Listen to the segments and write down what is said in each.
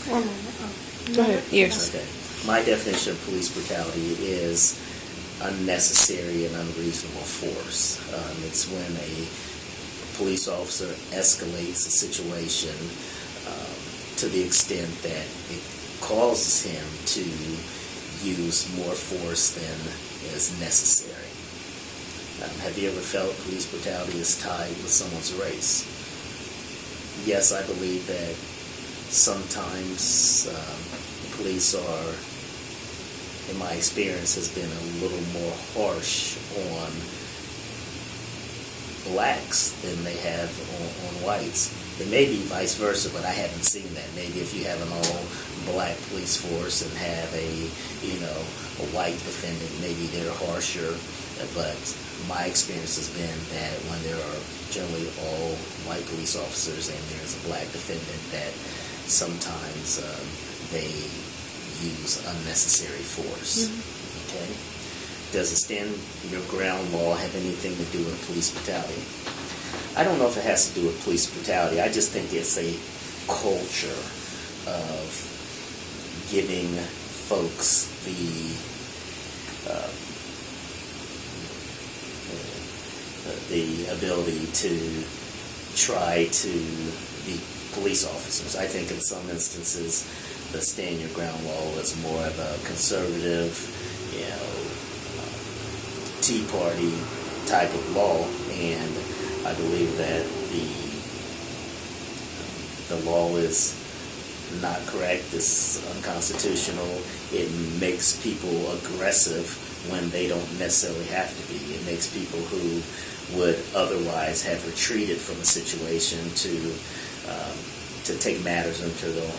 Go ahead. Yes. Okay. My definition of police brutality is unnecessary and unreasonable force. It's when a police officer escalates a situation to the extent that it causes him to use more force than is necessary. Have you ever felt police brutality is tied with someone's race? Yes, I believe that sometimes police are, in my experience, has been a little more harsh on blacks than they have on whites. It may be vice versa, but I haven't seen that. Maybe if you have an all-black police force and have a white defendant, maybe they're harsher. But my experience has been that when there are generally all white police officers and there's a black defendant, that sometimes they use unnecessary force. Okay? Does the stand your ground law have anything to do with police brutality? I don't know if it has to do with police brutality. I just think it's a culture of giving folks the ability to try to be police officers. I think in some instances the stand your ground law is more of a conservative, Tea Party type of law, and I believe that the law is not correct. It's unconstitutional. It makes people aggressive when they don't necessarily have to be. It makes people who would otherwise have retreated from a situation to take matters into their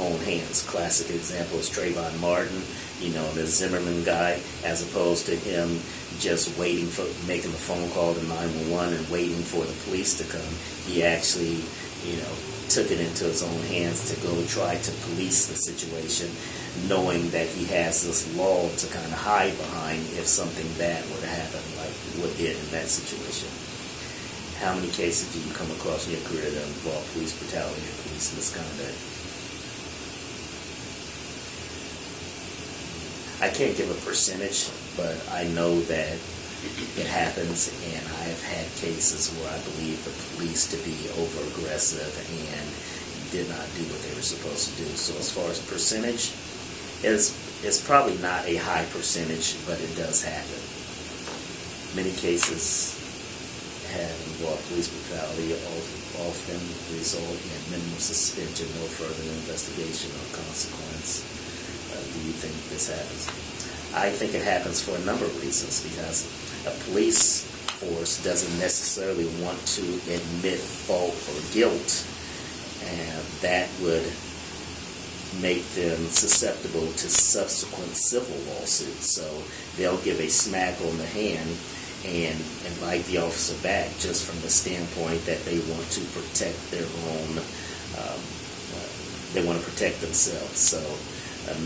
own hands. Classic example is Trayvon Martin, the Zimmerman guy, as opposed to him just making the phone call to 911 and waiting for the police to come. He actually, took it into his own hands to go try to police the situation, knowing that he has this law to kind of hide behind if something bad were to happen, like what did in that situation. How many cases do you come across in your career that involve police brutality or police misconduct? I can't give a percentage, but I know that it happens, and I have had cases where I believe the police to be over-aggressive and did not do what they were supposed to do. So as far as percentage, it's probably not a high percentage, but it does happen. Many cases have involved police brutality, often result in minimal suspension, no further investigation or consequence. Do you think this happens? I think it happens for a number of reasons, because a police force doesn't necessarily want to admit fault or guilt, and that would make them susceptible to subsequent civil lawsuits. So they'll give a smack on the hand and invite the officer back just from the standpoint that they want to protect their own, they want to protect themselves. So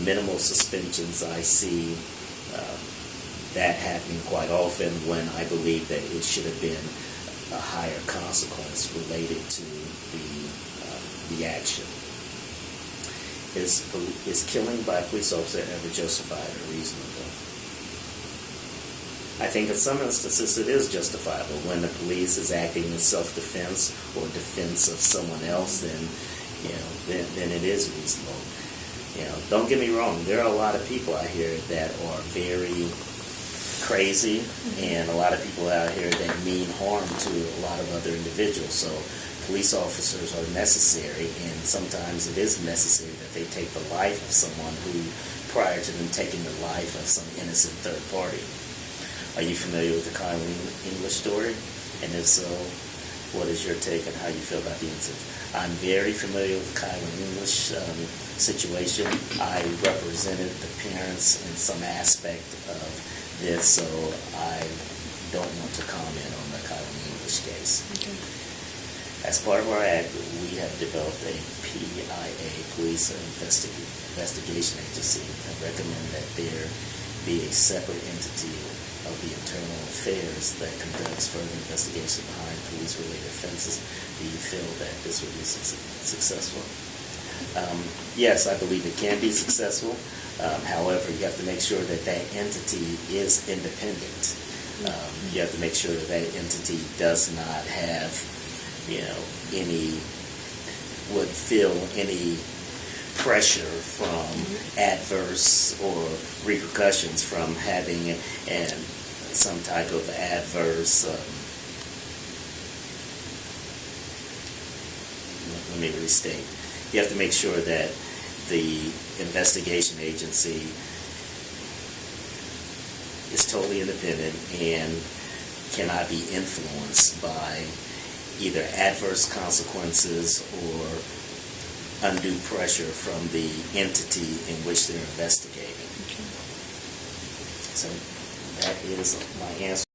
minimal suspensions, I see that happening quite often when I believe that it should have been a higher consequence related to the action. Is killing by a police officer ever justified or reasonable? I think in some instances it is justifiable. When the police is acting in self-defense or defense of someone else, then it is reasonable. Don't get me wrong. There are a lot of people out here that are very crazy, and a lot of people out here that mean harm to a lot of other individuals. So police officers are necessary, and sometimes it is necessary that they take the life of someone who, prior to them taking the life of some innocent third party. Are you familiar with the Kyle English story? And if so, what is your take on how you feel about the incident? I'm very familiar with the Kyle English situation. I represented the parents in some aspect of this, so I don't want to comment on the Kyle English case. Okay. As part of our act, we have developed a PIA, Police Investigation Agency, and recommend that there be a separate entity of the internal affairs that conducts further investigation behind police-related offenses. Do you feel that this would be successful? Yes, I believe it can be successful. However, you have to make sure that that entity is independent. You have to make sure that that entity does not have, would feel any pressure from adverse or repercussions from having some type of adverse, let me restate. You have to make sure that the investigation agency is totally independent and cannot be influenced by either adverse consequences or undue pressure from the entity in which they're investigating. Okay. So that is my answer.